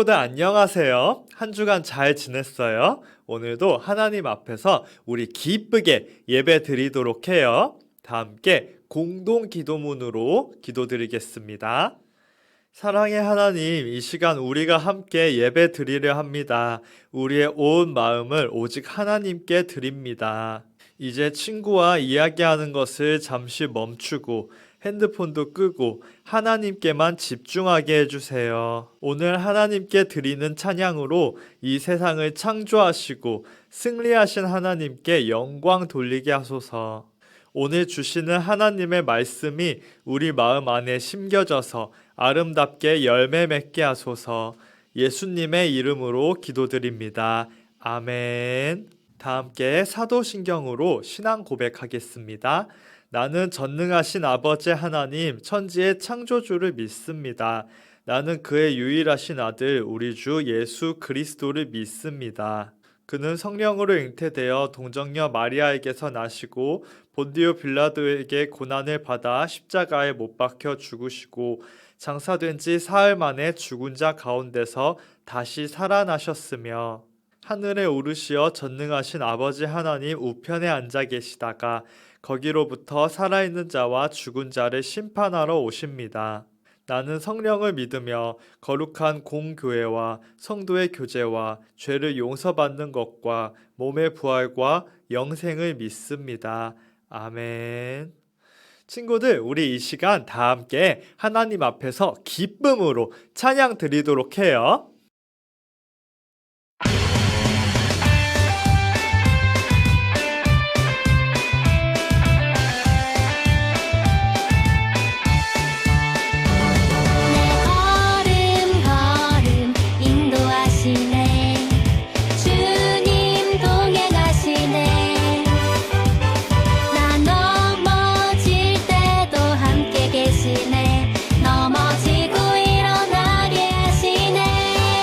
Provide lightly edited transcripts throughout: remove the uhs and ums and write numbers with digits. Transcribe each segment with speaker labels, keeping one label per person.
Speaker 1: 친구들 안녕하세요. 한 주간 잘 지냈어요? 오늘도 하나님 앞에서 우리 기쁘게 예배 드리도록 해요. 다 함께 공동 기도문으로 기도드리겠습니다. 사랑의 하나님, 이 시간 우리가 함께 예배 드리려 합니다. 우리의 온 마음을 오직 하나님께 드립니다. 이제 친구와 이야기하는 것을 잠시 멈추고 핸드폰도 끄고 하나님께만 집중하게 해주세요. 오늘 하나님께 드리는 찬양으로 이 세상을 창조하시고 승리하신 하나님께 영광 돌리게 하소서. 오늘 주시는 하나님의 말씀이 우리 마음 안에 심겨져서 아름답게 열매 맺게 하소서. 예수님의 이름으로 기도드립니다. 아멘. 다 함께 사도신경으로 신앙 고백하겠습니다. 나는 전능하신 아버지 하나님 천지의 창조주를 믿습니다. 나는 그의 유일하신 아들 우리 주 예수 그리스도를 믿습니다. 그는 성령으로 잉태되어 동정녀 마리아에게서 나시고 본디오 빌라도에게 고난을 받아 십자가에 못 박혀 죽으시고 장사된 지 사흘 만에 죽은 자 가운데서 다시 살아나셨으며 하늘에 오르시어 전능하신 아버지 하나님 우편에 앉아 계시다가 거기로부터 살아있는 자와 죽은 자를 심판하러 오십니다. 나는 성령을 믿으며 거룩한 공교회와 성도의 교제와 죄를 용서받는 것과 몸의 부활과 영생을 믿습니다. 아멘. 친구들, 우리 이 시간 다 함께 하나님 앞에서 기쁨으로 찬양 드리도록 해요.
Speaker 2: 넘어지고 일어나게 하시네.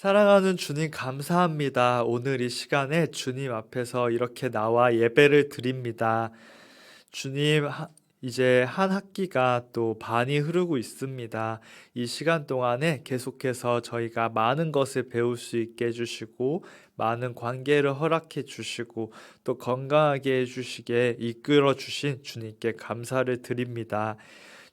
Speaker 1: 사랑하는 주님 감사합니다. 오늘 이 시간에 주님 앞에서 이렇게 나와 예배를 드립니다. 주님, 이제 한 학기가 또 반이 흐르고 있습니다. 이 시간 동안에 계속해서 저희가 많은 것을 배울 수 있게 해주시고, 많은 관계를 허락해 주시고, 또 건강하게 해주시게 이끌어 주신 주님께 감사를 드립니다.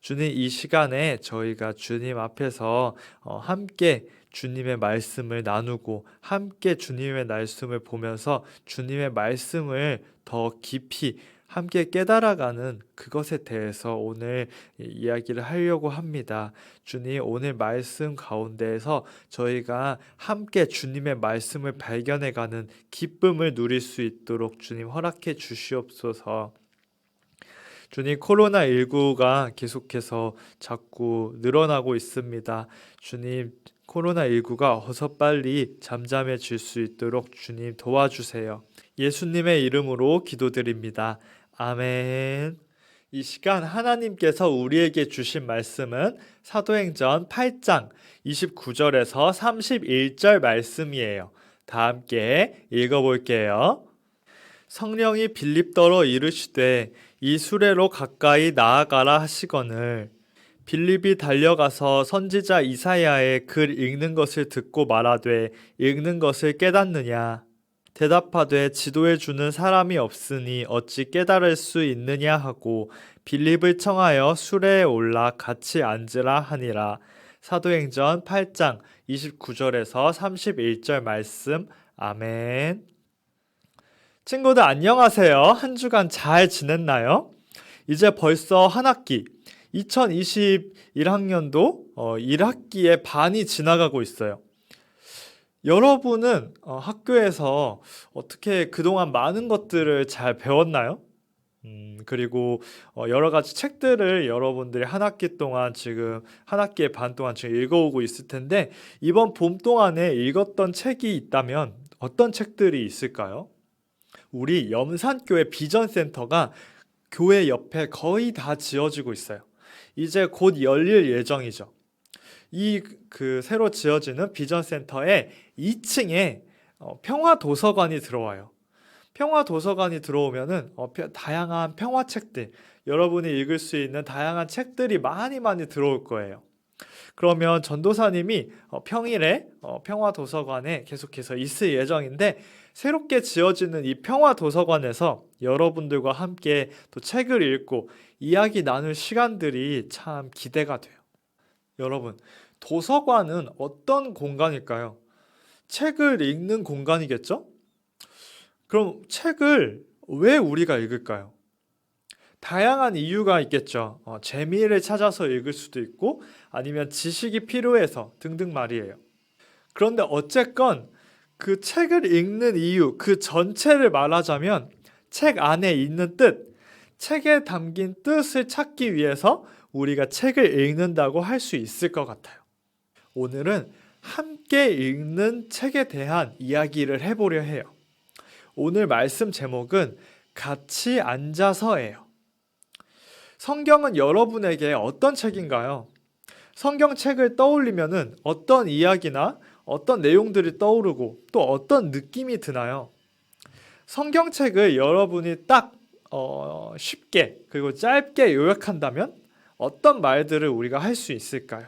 Speaker 1: 주님, 이 시간에 저희가 주님 앞에서 함께 주님의 말씀을 나누고 함께 주님의 말씀을 보면서 주님의 말씀을 더 깊이 함께 깨달아가는 그것에 대해서 오늘 이야기를 하려고 합니다. 주님, 오늘 말씀 가운데에서 저희가 함께 주님의 말씀을 발견해가는 기쁨을 누릴 수 있도록 주님 허락해 주시옵소서. 주님, 코로나19가 계속해서 자꾸 늘어나고 있습니다. 주님, 코로나19가 어서 빨리 잠잠해질 수 있도록 주님 도와주세요. 예수님의 이름으로 기도드립니다. 아멘. 이 시간 하나님께서 우리에게 주신 말씀은 사도행전 8장 29절에서 31절 말씀이에요. 다 함께 읽어볼게요. 성령이 빌립더러 이르시되 이 수레로 가까이 나아가라 하시거늘 빌립이 달려가서 선지자 이사야의 글 읽는 것을 듣고 말하되 읽는 것을 깨닫느냐 대답하되 지도해 주는 사람이 없으니 어찌 깨달을 수 있느냐 하고 빌립을 청하여 수레에 올라 같이 앉으라 하니라. 사도행전 8장 29절에서 31절 말씀. 아멘. 친구들 안녕하세요. 한 주간 잘 지냈나요? 이제 벌써 한 학기 2021학년도 1학기의 반이 지나가고 있어요. 여러분은 학교에서 어떻게 그동안 많은 것들을 잘 배웠나요? 그리고 여러 가지 책들을 여러분들이 한 학기 동안 지금 한 학기의 반 동안 지금 읽어오고 있을 텐데 이번 봄 동안에 읽었던 책이 있다면 어떤 책들이 있을까요? 우리 염산교회 비전센터가 교회 옆에 거의 다 지어지고 있어요. 이제 곧 열릴 예정이죠. 이 새로 지어지는 비전센터에 2층에 평화도서관이 들어와요. 평화도서관이 들어오면은 다양한 평화책들, 여러분이 읽을 수 있는 다양한 책들이 많이 들어올 거예요. 그러면 전도사님이 평일에 평화도서관에 계속해서 있을 예정인데 새롭게 지어지는 이 평화도서관에서 여러분들과 함께 또 책을 읽고 이야기 나눌 시간들이 참 기대가 돼요. 여러분, 도서관은 어떤 공간일까요? 책을 읽는 공간이겠죠? 그럼 책을 왜 우리가 읽을까요? 다양한 이유가 있겠죠. 재미를 찾아서 읽을 수도 있고 아니면 지식이 필요해서 등등 말이에요. 그런데 어쨌건 그 책을 읽는 이유, 그 전체를 말하자면 책 안에 있는 뜻, 책에 담긴 뜻을 찾기 위해서 우리가 책을 읽는다고 할 수 있을 것 같아요. 오늘은 함께 읽는 책에 대한 이야기를 해보려 해요. 오늘 말씀 제목은 같이 앉아서예요. 성경은 여러분에게 어떤 책인가요? 성경책을 떠올리면은 어떤 이야기나 어떤 내용들이 떠오르고 또 어떤 느낌이 드나요? 성경책을 여러분이 딱 쉽게 그리고 짧게 요약한다면 어떤 말들을 우리가 할 수 있을까요?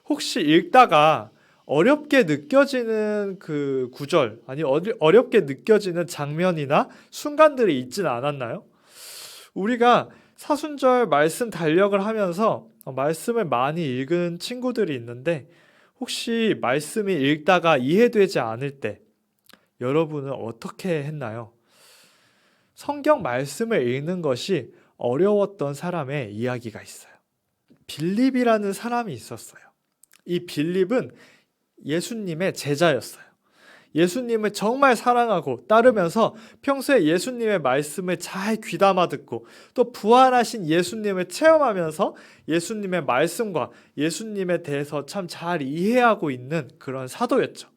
Speaker 1: 혹시 읽다가 어렵게 느껴지는 그 구절, 아니 어렵게 느껴지는 장면이나 순간들이 있지는 않았나요? 우리가 사순절 말씀 달력을 하면서 말씀을 많이 읽은 친구들이 있는데 혹시 말씀이 읽다가 이해되지 않을 때 여러분은 어떻게 했나요? 성경 말씀을 읽는 것이 어려웠던 사람의 이야기가 있어요. 빌립이라는 사람이 있었어요. 이 빌립은 예수님의 제자였어요. 예수님을 정말 사랑하고 따르면서 평소에 예수님의 말씀을 잘 귀담아 듣고 또 부활하신 예수님을 체험하면서 예수님의 말씀과 예수님에 대해서 참 잘 이해하고 있는 그런 사도였죠.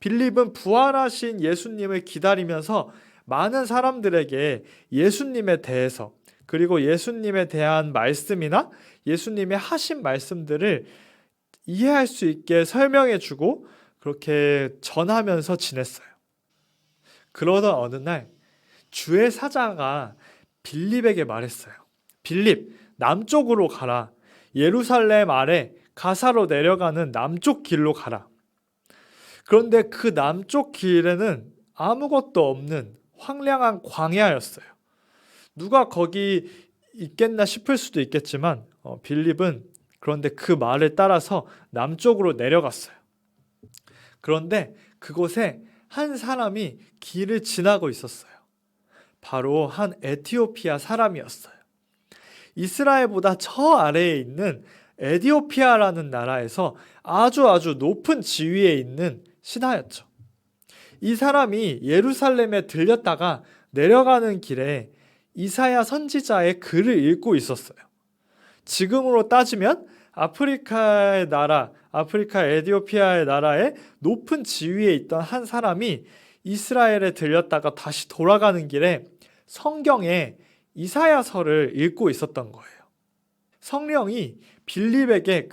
Speaker 1: 빌립은 부활하신 예수님을 기다리면서 많은 사람들에게 예수님에 대해서 그리고 예수님에 대한 말씀이나 예수님의 하신 말씀들을 이해할 수 있게 설명해주고 그렇게 전하면서 지냈어요. 그러던 어느 날 주의 사자가 빌립에게 말했어요. 빌립, 남쪽으로 가라. 예루살렘 아래 가사로 내려가는 남쪽 길로 가라. 그런데 그 남쪽 길에는 아무것도 없는 황량한 광야였어요. 누가 거기 있겠나 싶을 수도 있겠지만 빌립은 그런데 그 말을 따라서 남쪽으로 내려갔어요. 그런데 그곳에 한 사람이 길을 지나고 있었어요. 바로 한 에티오피아 사람이었어요. 이스라엘보다 저 아래에 있는 에티오피아라는 나라에서 아주 높은 지위에 있는 신하였죠. 이 사람이 예루살렘에 들렸다가 내려가는 길에 이사야 선지자의 글을 읽고 있었어요. 지금으로 따지면 아프리카의 나라, 아프리카 에티오피아의 나라에 높은 지위에 있던 한 사람이 이스라엘에 들렸다가 다시 돌아가는 길에 성경에 이사야서를 읽고 있었던 거예요. 성령이 빌립에게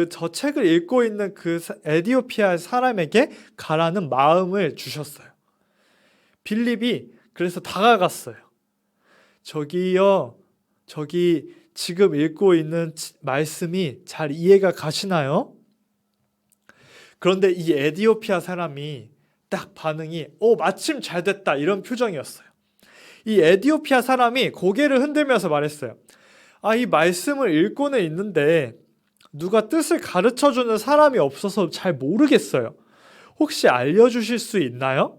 Speaker 1: 저 책을 읽고 있는 그 에티오피아 사람에게 가라는 마음을 주셨어요. 빌립이 그래서 다가갔어요. 저기요, 저기 지금 읽고 있는 말씀이 잘 이해가 가시나요? 그런데 이 에티오피아 사람이 딱 반응이 마침 잘 됐다 이런 표정이었어요. 이 에티오피아 사람이 고개를 흔들면서 말했어요. 이 말씀을 읽고는 있는데 누가 뜻을 가르쳐주는 사람이 없어서 잘 모르겠어요. 혹시 알려주실 수 있나요?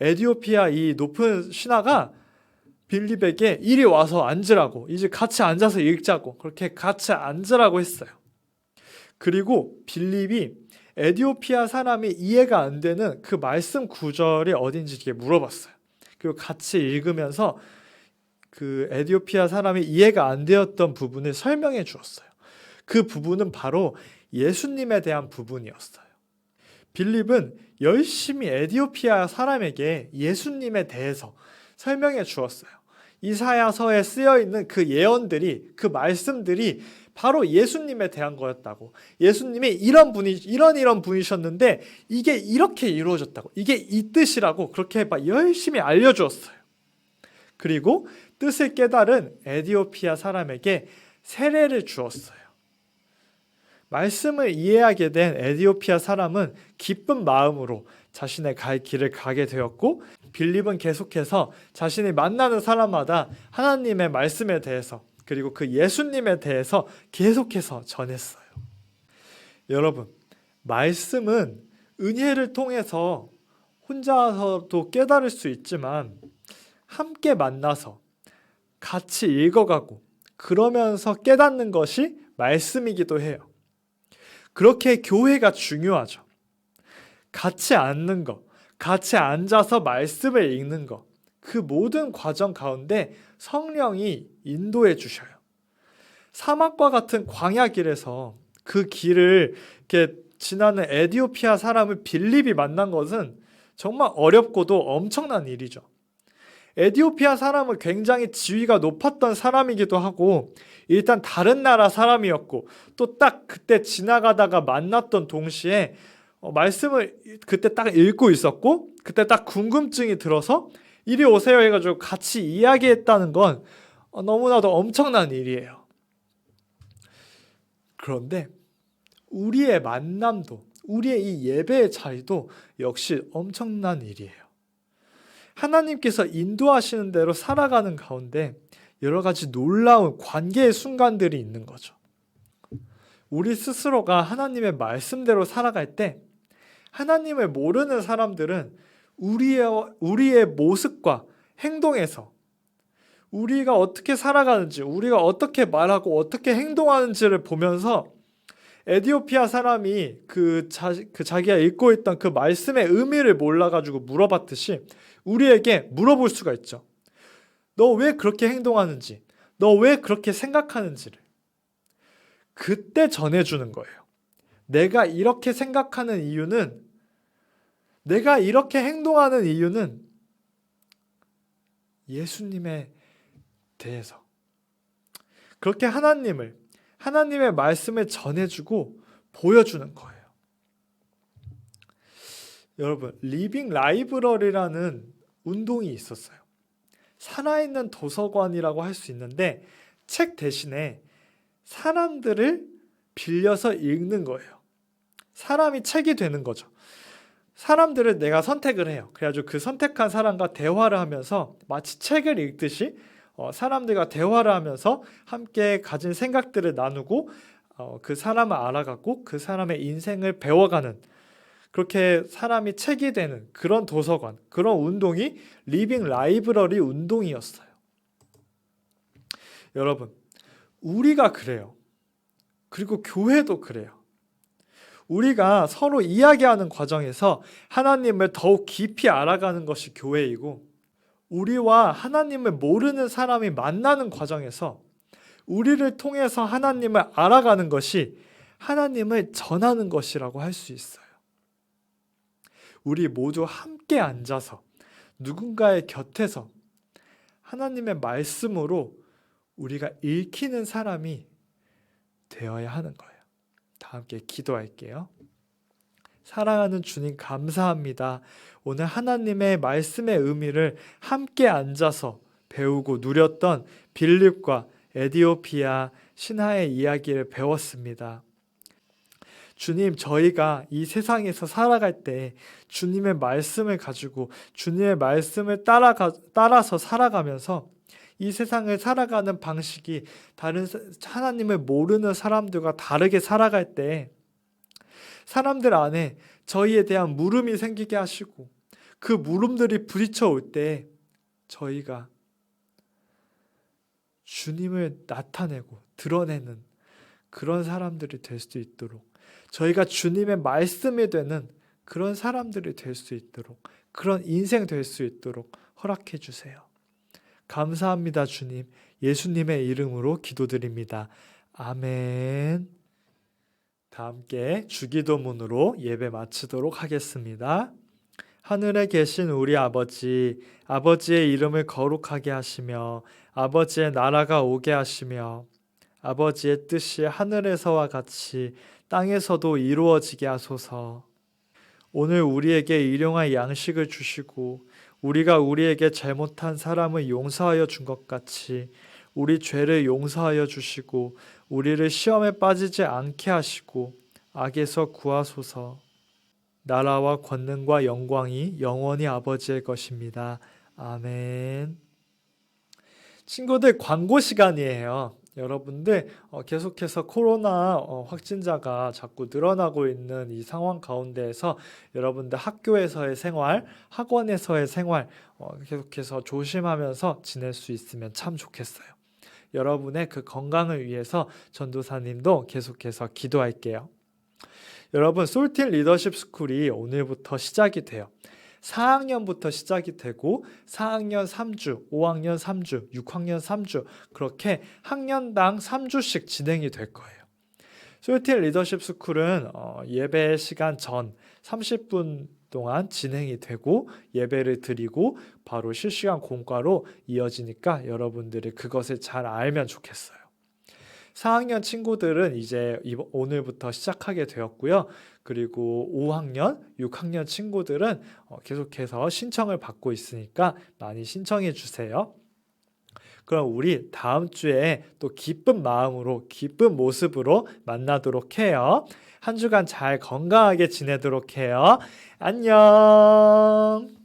Speaker 1: 에티오피아 이 높은 신하가 빌립에게 이리 와서 앉으라고, 이제 같이 앉아서 읽자고, 그렇게 같이 앉으라고 했어요. 그리고 빌립이 에티오피아 사람이 이해가 안 되는 그 말씀 구절이 어딘지 이렇게 물어봤어요. 그리고 같이 읽으면서 그 에티오피아 사람이 이해가 안 되었던 부분을 설명해 주었어요. 그 부분은 바로 예수님에 대한 부분이었어요. 빌립은 열심히 에티오피아 사람에게 예수님에 대해서 설명해 주었어요. 이사야서에 쓰여 있는 그 예언들이, 그 말씀들이 바로 예수님에 대한 거였다고. 예수님이 이런 분이셨는데 이게 이렇게 이루어졌다고. 이게 이 뜻이라고 그렇게 막 열심히 알려주었어요. 그리고 뜻을 깨달은 에티오피아 사람에게 세례를 주었어요. 말씀을 이해하게 된 에티오피아 사람은 기쁜 마음으로 자신의 갈 길을 가게 되었고, 빌립은 계속해서 자신이 만나는 사람마다 하나님의 말씀에 대해서 그리고 그 예수님에 대해서 계속해서 전했어요. 여러분, 말씀은 은혜를 통해서 혼자서도 깨달을 수 있지만 함께 만나서 같이 읽어가고 그러면서 깨닫는 것이 말씀이기도 해요. 그렇게 교회가 중요하죠. 같이 앉는 것, 같이 앉아서 말씀을 읽는 것, 그 모든 과정 가운데 성령이 인도해 주셔요. 사막과 같은 광야 길에서 그 길을 이렇게 지나는 에티오피아 사람을 빌립이 만난 것은 정말 어렵고도 엄청난 일이죠. 에티오피아 사람은 굉장히 지위가 높았던 사람이기도 하고 일단 다른 나라 사람이었고 또 딱 그때 지나가다가 만났던 동시에 말씀을 그때 딱 읽고 있었고 그때 딱 궁금증이 들어서 이리 오세요 해가지고 같이 이야기했다는 건 너무나도 엄청난 일이에요. 그런데 우리의 만남도 우리의 이 예배의 자리도 역시 엄청난 일이에요. 하나님께서 인도하시는 대로 살아가는 가운데 여러 가지 놀라운 관계의 순간들이 있는 거죠. 우리 스스로가 하나님의 말씀대로 살아갈 때 하나님을 모르는 사람들은 우리의 모습과 행동에서 우리가 어떻게 살아가는지, 우리가 어떻게 말하고 어떻게 행동하는지를 보면서 에티오피아 사람이 자기가 읽고 있던 그 말씀의 의미를 몰라가지고 물어봤듯이 우리에게 물어볼 수가 있죠. 너 왜 그렇게 행동하는지, 너 왜 그렇게 생각하는지를 그때 전해주는 거예요. 내가 이렇게 생각하는 이유는, 내가 이렇게 행동하는 이유는 예수님에 대해서 그렇게 하나님의 말씀을 전해주고 보여주는 거예요. 여러분, 리빙 라이브러리라는 운동이 있었어요. 살아있는 도서관이라고 할 수 있는데 책 대신에 사람들을 빌려서 읽는 거예요. 사람이 책이 되는 거죠. 사람들을 내가 선택을 해요. 그래가지고 그 선택한 사람과 대화를 하면서 마치 책을 읽듯이 사람들과 대화를 하면서 함께 가진 생각들을 나누고 그 사람을 알아가고 그 사람의 인생을 배워가는, 그렇게 사람이 책이 되는 그런 도서관, 그런 운동이 리빙 라이브러리 운동이었어요. 여러분, 우리가 그래요. 그리고 교회도 그래요. 우리가 서로 이야기하는 과정에서 하나님을 더욱 깊이 알아가는 것이 교회이고, 우리와 하나님을 모르는 사람이 만나는 과정에서 우리를 통해서 하나님을 알아가는 것이 하나님을 전하는 것이라고 할 수 있어요. 우리 모두 함께 앉아서 누군가의 곁에서 하나님의 말씀으로 우리가 읽히는 사람이 되어야 하는 거예요. 다 함께 기도할게요. 사랑하는 주님, 감사합니다. 오늘 하나님의 말씀의 의미를 함께 앉아서 배우고 누렸던 빌립과 에디오피아 신하의 이야기를 배웠습니다. 주님, 저희가 이 세상에서 살아갈 때 주님의 말씀을 가지고 주님의 말씀을 따라서 살아가면서 이 세상을 살아가는 방식이 다른 하나님을 모르는 사람들과 다르게 살아갈 때 사람들 안에 저희에 대한 물음이 생기게 하시고, 그 물음들이 부딪혀 올 때 저희가 주님을 나타내고 드러내는 그런 사람들이 될 수 있도록, 저희가 주님의 말씀이 되는 그런 사람들이 될 수 있도록, 그런 인생 될 수 있도록 허락해 주세요. 감사합니다, 주님. 예수님의 이름으로 기도드립니다. 아멘. 다 함께 주기도문으로 예배 마치도록 하겠습니다. 하늘에 계신 우리 아버지, 아버지의 이름을 거룩하게 하시며 아버지의 나라가 오게 하시며 아버지의 뜻이 하늘에서와 같이 땅에서도 이루어지게 하소서. 오늘 우리에게 일용할 양식을 주시고 우리가 우리에게 잘못한 사람을 용서하여 준 것 같이 우리 죄를 용서하여 주시고 우리를 시험에 빠지지 않게 하시고 악에서 구하소서. 나라와 권능과 영광이 영원히 아버지의 것입니다. 아멘. 친구들, 광고 시간이에요. 여러분들 계속해서 코로나 확진자가 자꾸 늘어나고 있는 이 상황 가운데에서 여러분들 학교에서의 생활, 학원에서의 생활 계속해서 조심하면서 지낼 수 있으면 참 좋겠어요. 여러분의 그 건강을 위해서 전도사님도 계속해서 기도할게요. 여러분, 솔틴 리더십 스쿨이 오늘부터 시작이 돼요. 4학년부터 시작이 되고 4학년 3주, 5학년 3주, 6학년 3주 그렇게 학년당 3주씩 진행이 될 거예요. 솔틴 리더십 스쿨은 예배 시간 전 30분 동안 진행이 되고 예배를 드리고 바로 실시간 공과로 이어지니까 여러분들이 그것을 잘 알면 좋겠어요. 4학년 친구들은 이제 오늘부터 시작하게 되었고요. 그리고 5학년, 6학년 친구들은 계속해서 신청을 받고 있으니까 많이 신청해 주세요. 그럼 우리 다음 주에 또 기쁜 마음으로, 기쁜 모습으로 만나도록 해요. 한 주간 잘 건강하게 지내도록 해요. 안녕.